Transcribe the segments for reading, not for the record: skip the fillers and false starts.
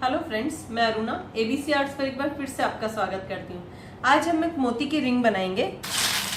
Hello friends, मैं Aruna ABC arts पर एक बार फिर से आपका स्वागत करती हूँ। आज हम एक मोती की रिंग बनाएंगे।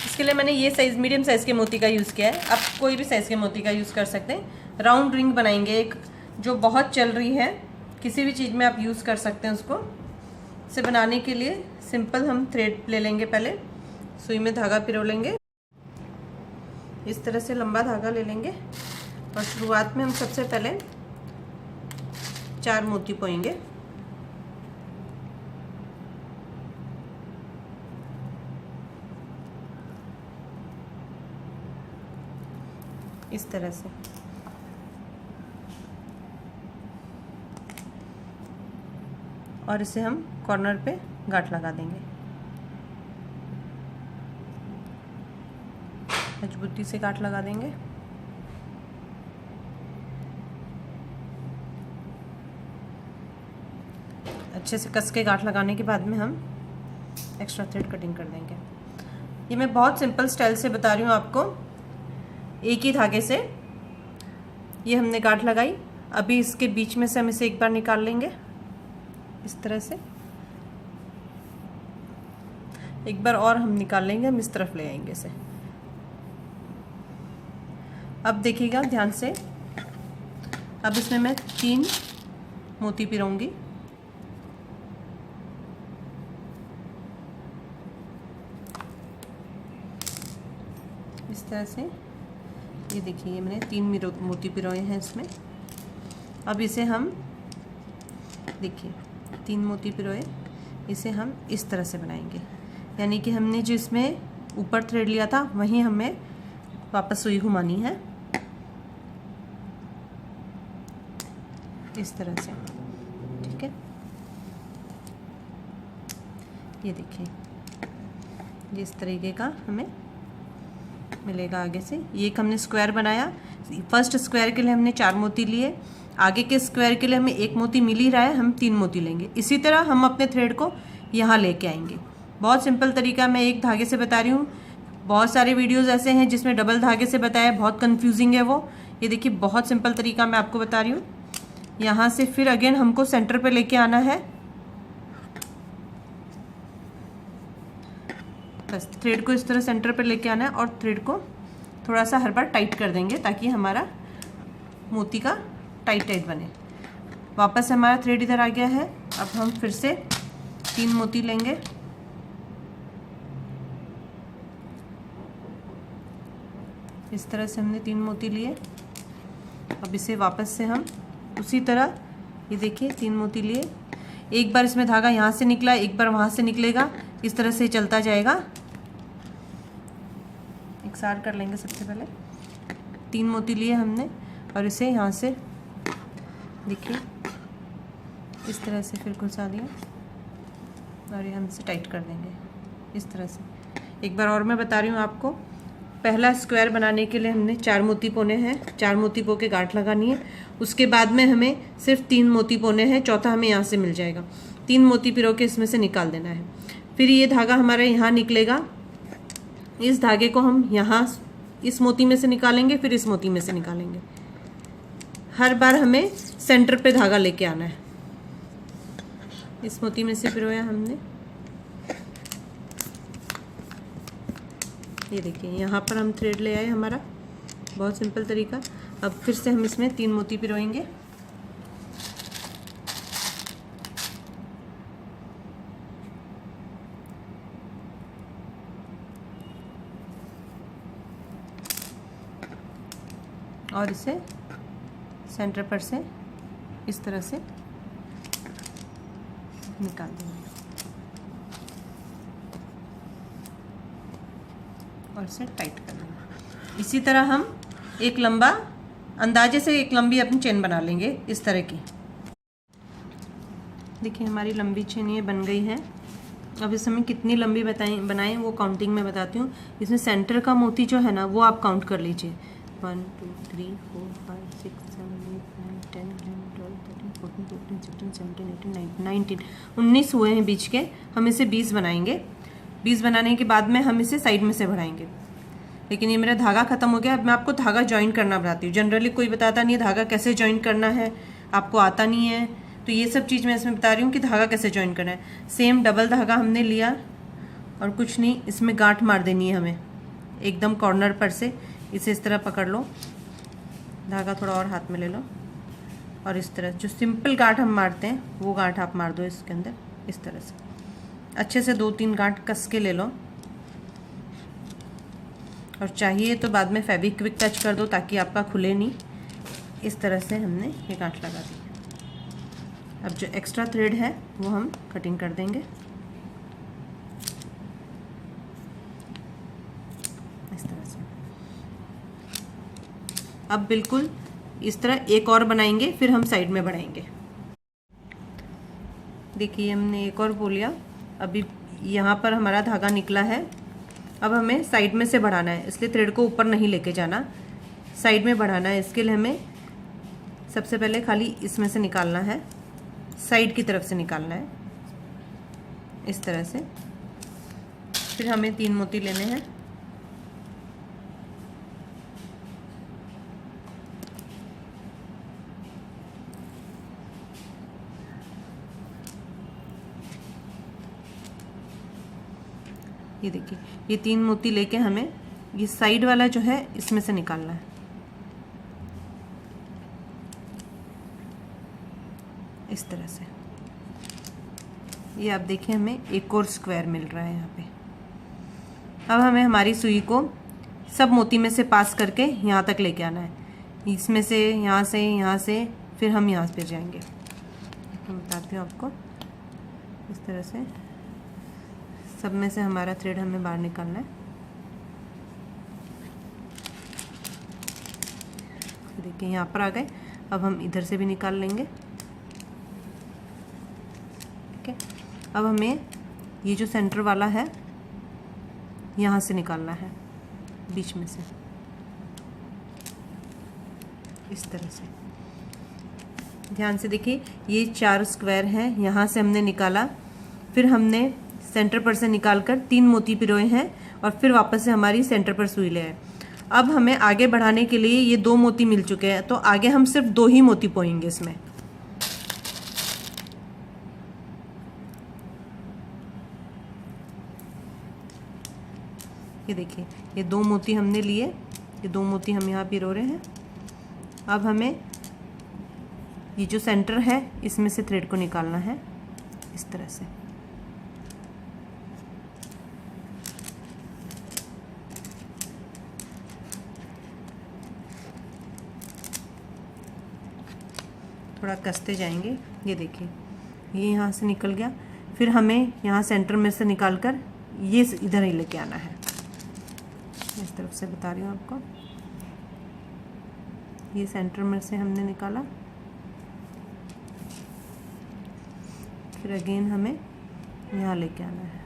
इसके लिए मैंने ये साइज मीडियम साइज़ के मोती का यूज़ किया है। आप कोई भी साइज़ के मोती का यूज़ कर सकते हैं। राउंड रिंग बनाएंगे एक, जो बहुत चल रही है, किसी भी चीज़ में आप यूज़ कर सकते हैं उसको। इसे बनाने के लिए सिंपल हम थ्रेड ले लेंगे। पहले सुई में धागा पिरो लेंगे, इस तरह से लंबा धागा ले लेंगे और शुरुआत में हम सबसे पहले 4 मोती पोएंगे। इस तरह से और इसे हम कॉर्नर पे गांठ लगा देंगे। मजबूती से गांठ लगा देंगे। अच्छे से कस के गांठ लगाने के बाद में हम एक्स्ट्रा थ्रेड कटिंग कर देंगे। ये मैं बहुत सिंपल स्टाइल से बता रही हूँ आपको। एक ही धागे से ये हमने गांठ लगाई। अभी इसके बीच में से हम इसे एक बार निकाल लेंगे। इस तरह से एक बार और हम निकाल लेंगे। हम इस तरफ ले आएंगे इसे। अब देखिएगा ध्यान से, अब इसमें मैं 3 मोती पिरोऊंगी। इस तरह से ये देखिए, ये मैंने 3 मोती पिरोए हैं इसमें। अब इसे हम देखिए 3 मोती पिरोए, इसे हम इस तरह से बनाएंगे। यानी कि हमने जो इसमें ऊपर थ्रेड लिया था वहीं हमें वापस सुई घुमानी है, इस तरह से। ठीक है, ये देखिए, ये इस तरीके का हमें मिलेगा आगे से। ये एक हमने स्क्वायर बनाया। फर्स्ट स्क्वायर के लिए हमने 4 मोती लिए। आगे के स्क्वायर के लिए हमें 1 मोती मिल ही रहा है, हम 3 मोती लेंगे। इसी तरह हम अपने थ्रेड को यहाँ लेके आएंगे। बहुत सिंपल तरीका, मैं एक धागे से बता रही हूँ। बहुत सारे वीडियोस ऐसे हैं जिसमें डबल धागे से बताया, बहुत कंफ्यूजिंग है वो। ये देखिए, बहुत सिंपल तरीका मैं आपको बता रही हूँ। यहाँ से फिर अगेन हमको सेंटर पे लेके आना है। बस थ्रेड को इस तरह सेंटर पे लेके आना है और थ्रेड को थोड़ा सा हर बार टाइट कर देंगे ताकि हमारा मोती का टाइट बने। वापस हमारा थ्रेड इधर आ गया है। अब हम फिर से 3 मोती लेंगे। इस तरह से हमने 3 मोती लिए। अब इसे वापस से हम उसी तरह, ये देखिए 3 मोती लिए। एक बार इसमें धागा यहाँ से निकला, एक बार वहाँ से निकलेगा। इस तरह से चलता जाएगा। इकसार कर लेंगे। सबसे पहले 3 मोती लिए हमने और इसे यहाँ से देखिए इस तरह से फिर घुसा दिया और ये हम इसे टाइट कर देंगे इस तरह से। एक बार और मैं बता रही हूँ आपको। पहला स्क्वायर बनाने के लिए हमने 4 मोती पोने हैं। 4 मोती पो के गांठ लगानी है। उसके बाद में हमें सिर्फ 3 मोती पोने हैं। चौथा हमें यहाँ से मिल जाएगा। 3 मोती पिरो के इसमें से निकाल देना है। फिर ये धागा हमारा यहाँ निकलेगा। इस धागे को हम यहाँ इस मोती में से निकालेंगे, फिर इस मोती में से निकालेंगे। हर बार हमें सेंटर पे धागा लेके आना है। इस मोती में से पिरोया हमने। ये देखिए, यहाँ पर हम थ्रेड ले आए हमारा। बहुत सिंपल तरीका। अब फिर से हम इसमें 3 मोती पिरोएंगे। और इसे सेंटर पर से इस तरह से निकाल देंगे और इसे टाइट कर देंगे। इसी तरह हम एक लंबा, अंदाजे से एक लंबी अपनी चेन बना लेंगे इस तरह की। देखिए, हमारी लंबी चेन ये बन गई है। अब इस समय कितनी लंबी बनाएं वो काउंटिंग में बताती हूँ। इसमें सेंटर का मोती जो है ना, वो आप काउंट कर लीजिए। 1 2 3 4 5 6 7 8 9 10 11 12 13 14 15 16 17 18 19 19 हुए हैं बीच के। हम इसे 20 बनाएंगे। 20 बनाने के बाद में हम इसे साइड में से बढ़ाएंगे। लेकिन ये मेरा धागा खत्म हो गया। अब मैं आपको धागा ज्वाइन करना बताती हूँ। जनरली कोई बताता नहीं है धागा कैसे ज्वाइन करना है, आपको आता नहीं है। तो ये सब चीज़ मैं इसमें बता रही हूँ कि धागा कैसे ज्वाइन करना है। सेम डबल धागा हमने लिया और कुछ नहीं, इसमें गांठ मार देनी है हमें एकदम कॉर्नर पर से। इसे इस तरह पकड़ लो, धागा थोड़ा और हाथ में ले लो और इस तरह जो सिंपल गांठ हम मारते हैं वो गांठ आप मार दो इसके अंदर। इस तरह से अच्छे से 2-3 गांठ कस के ले लो और चाहिए तो बाद में फेविक्विक टच कर दो ताकि आपका खुले नहीं। इस तरह से हमने ये गांठ लगा दी। अब जो एक्स्ट्रा थ्रेड है वो हम कटिंग कर देंगे इस तरह से। अब बिल्कुल इस तरह एक और बनाएंगे, फिर हम साइड में बढ़ाएंगे। देखिए हमने एक और बो लिया। अभी यहाँ पर हमारा धागा निकला है। अब हमें साइड में से बढ़ाना है, इसलिए थ्रेड को ऊपर नहीं लेके जाना, साइड में बढ़ाना है। इसके लिए हमें सबसे पहले खाली इसमें से निकालना है, साइड की तरफ से निकालना है इस तरह से। फिर हमें 3 मोती लेने हैं। ये देखिए, ये 3 मोती लेके हमें ये साइड वाला जो है इसमें से निकालना है इस तरह से। ये आप देखिए हमें एक और स्क्वायर मिल रहा है यहाँ पे। अब हमें हमारी सुई को सब मोती में से पास करके यहाँ तक लेके आना है। इसमें से, यहाँ से, फिर हम यहाँ पे जाएंगे। मैं बताती हूँ आपको। इस तरह से सब में से हमारा थ्रेड हमें बाहर निकालना है। देखिए यहाँ पर आ गए। अब हम इधर से भी निकाल लेंगे। ठीक है, अब हमें ये जो सेंटर वाला है यहाँ से निकालना है, बीच में से इस तरह से। ध्यान से देखिए, ये 4 स्क्वायर हैं, यहाँ से हमने निकाला, फिर हमने सेंटर पर से निकालकर 3 मोती पिरोए हैं और फिर वापस से हमारी सेंटर पर सुई ले आए। अब हमें आगे बढ़ाने के लिए ये 2 मोती मिल चुके हैं, तो आगे हम सिर्फ 2 ही मोती पोएंगे इसमें। ये देखिए, ये 2 मोती हमने लिए, ये 2 मोती हम यहाँ पिरो रहे हैं। अब हमें ये जो सेंटर है इसमें से थ्रेड को निकालना है इस तरह से। थोड़ा कसते जाएंगे। ये देखिए, ये यहाँ से निकल गया। फिर हमें यहाँ सेंटर में से निकालकर ये इधर ही लेके आना है। इस तरफ से बता रही हूँ आपको। ये सेंटर में से हमने निकाला, फिर अगेन हमें यहाँ लेके आना है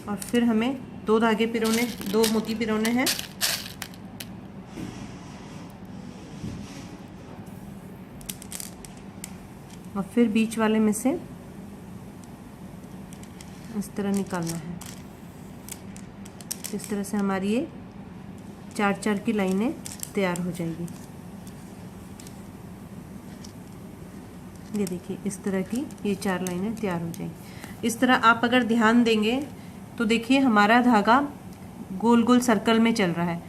और फिर हमें 2 धागे पिरोने, 2 मोती पिरोने हैं। और फिर बीच वाले में से इस तरह निकालना है। इस तरह से हमारी ये 4-4 की लाइनें तैयार हो जाएगी। ये देखिए, इस तरह की ये 4 लाइनें तैयार हो जाएंगी। इस तरह आप अगर ध्यान देंगे तो देखिए हमारा धागा गोल गोल सर्कल में चल रहा है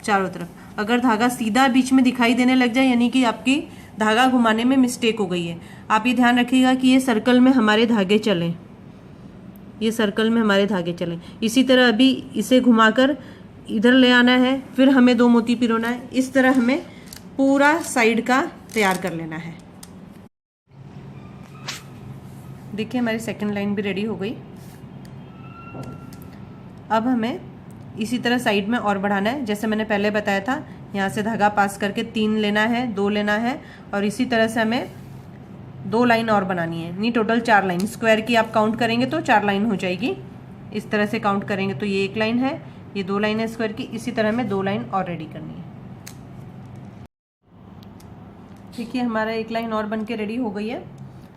चारों तरफ। अगर धागा सीधा बीच में दिखाई देने लग जाए यानी कि आपकी धागा घुमाने में मिस्टेक हो गई है। आप ये ध्यान रखिएगा कि ये सर्कल में हमारे धागे चलें, ये सर्कल में हमारे धागे चलें। इसी तरह अभी इसे घुमाकर इधर ले आना है, फिर हमें 2 मोती पिरोना है। इस तरह हमें पूरा साइड का तैयार कर लेना है। देखिए हमारी सेकंड लाइन भी रेडी हो गई। अब हमें इसी तरह साइड में और बढ़ाना है। जैसे मैंने पहले बताया था, यहाँ से धागा पास करके 3 लेना है, 2 लेना है और इसी तरह से हमें 2 लाइन और बनानी है। नहीं, टोटल 4 लाइन। स्क्वायर की आप काउंट करेंगे तो 4 लाइन हो जाएगी। इस तरह से काउंट करेंगे तो ये 1 लाइन है, ये 2 लाइन है स्क्वायर की। इसी तरह हमें 2 लाइन और रेडी करनी है। देखिए हमारा 1 लाइन और बन के रेडी हो गई है।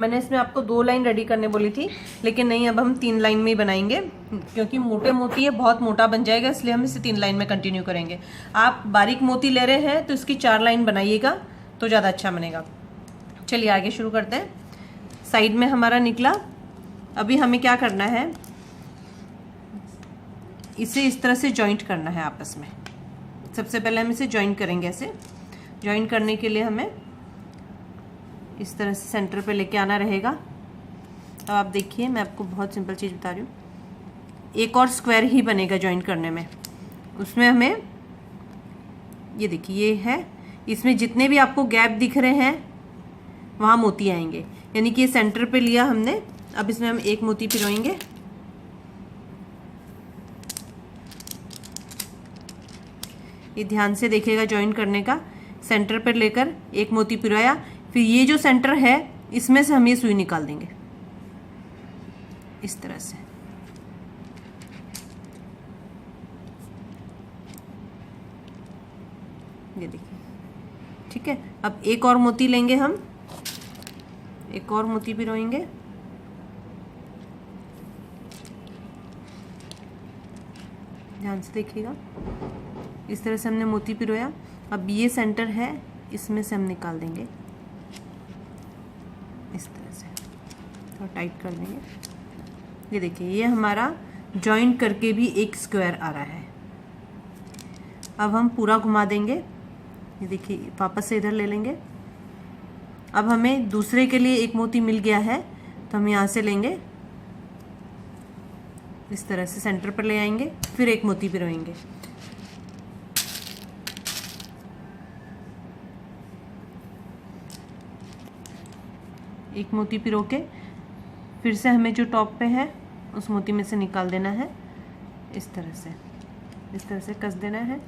मैंने इसमें आपको 2 लाइन रेडी करने बोली थी, लेकिन नहीं, अब हम 3 लाइन में ही बनाएंगे क्योंकि मोटे मोती है, बहुत मोटा बन जाएगा, इसलिए हम इसे 3 लाइन में कंटिन्यू करेंगे। आप बारीक मोती ले रहे हैं तो इसकी 4 लाइन बनाइएगा तो ज़्यादा अच्छा बनेगा। चलिए आगे शुरू करते हैं। साइड में हमारा निकला। अभी हमें क्या करना है, इसे इस तरह से जॉइंट करना है आपस में। सबसे पहले हम इसे जॉइंट करेंगे। ऐसे जॉइंट करने के लिए हमें इस तरह से सेंटर पे लेके आना रहेगा। अब आप देखिए, मैं आपको बहुत सिंपल चीज़ बता रही हूँ। एक और स्क्वायर ही बनेगा जॉइंट करने में। उसमें हमें ये देखिए, ये है, इसमें जितने भी आपको गैप दिख रहे हैं वहाँ मोती आएंगे, यानी कि ये सेंटर पे लिया हमने। अब इसमें हम एक मोती पिरोएंगे। ये ध्यान से देखिएगा जॉइन करने का। सेंटर पर लेकर एक मोती पिरोया, फिर ये जो सेंटर है इसमें से हम ये सुई निकाल देंगे इस तरह से। ये देखिए, ठीक है। अब एक और मोती लेंगे हम, एक और मोती पिरोएंगे। ध्यान से देखिएगा, इस तरह से हमने मोती पिरोया। अब ये सेंटर है, इसमें से हम निकाल देंगे इस तरह से, थोड़ा टाइट कर देंगे। ये देखिए, ये हमारा जॉइंट करके भी एक स्क्वायर आ रहा है। अब हम पूरा घुमा देंगे। ये देखिए, वापस से इधर ले लेंगे। अब हमें दूसरे के लिए एक मोती मिल गया है, तो हम यहाँ से लेंगे, इस तरह से सेंटर पर ले आएंगे, फिर एक मोती पिरोएंगे। एक मोती पिरो के फिर से हमें जो टॉप पे है उस मोती में से निकाल देना है इस तरह से, इस तरह से कस देना है।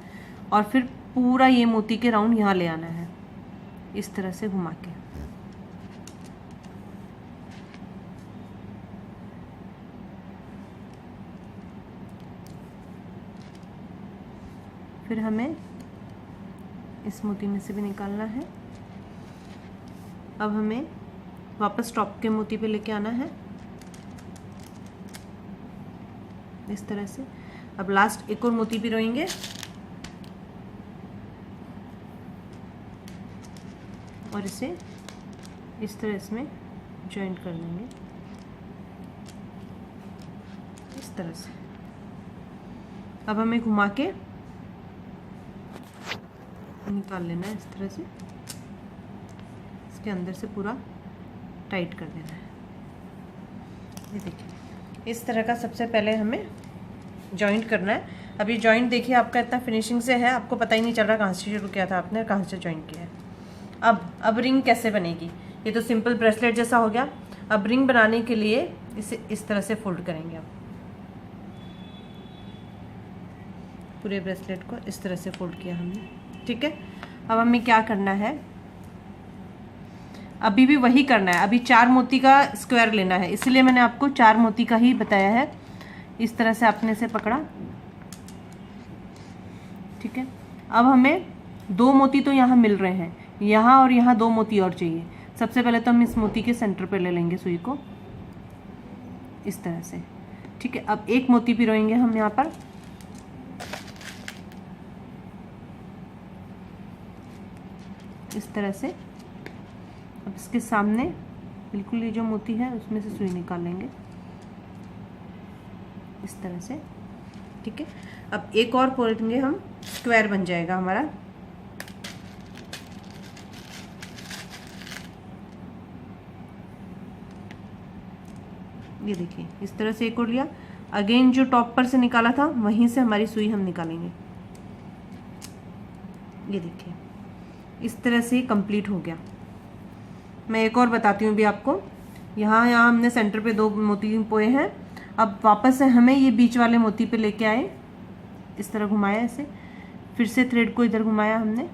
और फिर पूरा ये मोती के राउंड यहाँ ले आना है, इस तरह से घुमा के। फिर हमें इस मोती में से भी निकालना है। अब हमें वापस टॉप के मोती पे लेके आना है इस तरह से। अब लास्ट एक और मोती पिरोएंगे और इसे इस तरह इसमें जॉइंट कर देंगे इस तरह से। अब हमें घुमा के निकाल लेना है इस तरह से, इसके अंदर से पूरा टाइट कर देना है। ये देखिए, इस तरह का सबसे पहले हमें जॉइंट करना है। अब ये जॉइंट देखिए आपका इतना फिनिशिंग से है, आपको पता ही नहीं चल रहा कहाँ से शुरू किया था आपने, कहाँ से जॉइंट किया है। अब रिंग कैसे बनेगी, ये तो सिंपल ब्रेसलेट जैसा हो गया। अब रिंग बनाने के लिए इसे इस तरह से फोल्ड करेंगे। अब पूरे ब्रेसलेट को इस तरह से फोल्ड किया हमने, ठीक है। अब हमें क्या करना है, अभी भी वही करना है। अभी 4 मोती का स्क्वायर लेना है, इसलिए मैंने आपको 4 मोती का ही बताया है। इस तरह से आपने इसे पकड़ा, ठीक है। अब हमें 2 मोती तो यहाँ मिल रहे हैं, यहाँ और यहाँ 2 मोती और चाहिए। सबसे पहले तो हम इस मोती के सेंटर पे ले लेंगे सुई को इस तरह से, ठीक है। अब एक मोती पिरोएंगे हम यहाँ पर, इस तरह से। अब इसके सामने बिल्कुल ये जो मोती है उसमें से सुई निकाल लेंगे इस तरह से, ठीक है। अब एक और पोलेंगे हम, स्क्वायर बन जाएगा हमारा। ये देखिए, इस तरह से एक और लिया। अगेन जो टॉप पर से निकाला था वहीं से हमारी सुई हम निकालेंगे। ये देखिए, इस तरह से कंप्लीट हो गया। मैं एक और बताती हूँ भी आपको। यहाँ हमने सेंटर पे 2 मोती पोए हैं। अब वापस से हमें ये बीच वाले मोती पे लेके आए, इस तरह घुमाया इसे, फिर से थ्रेड को इधर घुमाया हमने,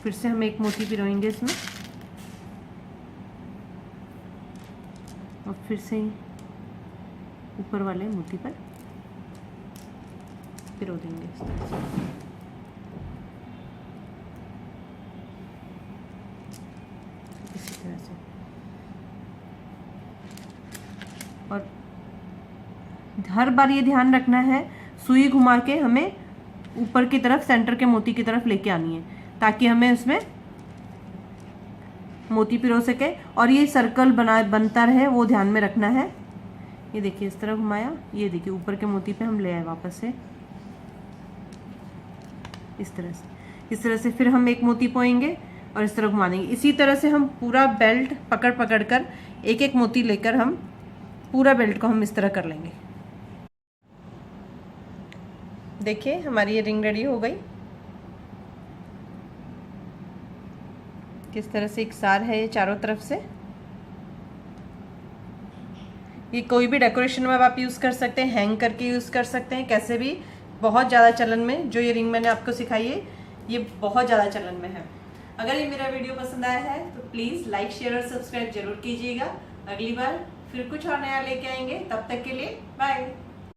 फिर से हम एक मोती पिरोएंगे इसमें और फिर से ऊपर वाले मोती पर पिरो देंगे इस तरह से। इसी तरह से। और हर बार ये ध्यान रखना है, सुई घुमा के हमें ऊपर की तरफ सेंटर के मोती की तरफ लेके आनी है। ताकि हमें उसमें मोती पिरो सके और ये सर्कल बनता रहे, वो ध्यान में रखना है। ये देखिए इस तरह घुमाया, ये देखिए ऊपर के मोती पे हम ले आए वापस से इस तरह से फिर हम एक मोती पोएंगे और इस तरह घुमा देंगे। इसी तरह से हम पूरा बेल्ट पकड़ कर एक एक मोती लेकर हम पूरा बेल्ट को हम इस तरह कर लेंगे। देखिए हमारी ये रिंग रेडी हो गई। किस तरह से इकसार है ये चारों तरफ से। ये कोई भी डेकोरेशन में आप यूज़ कर सकते हैं, हैंग करके यूज़ कर सकते हैं, कैसे भी। बहुत ज़्यादा चलन में जो ये रिंग मैंने आपको सिखाई है, ये बहुत ज़्यादा चलन में है। अगर ये मेरा वीडियो पसंद आया है तो प्लीज़ लाइक शेयर और सब्सक्राइब जरूर कीजिएगा। अगली बार फिर कुछ और नया लेके आएंगे, तब तक के लिए बाय।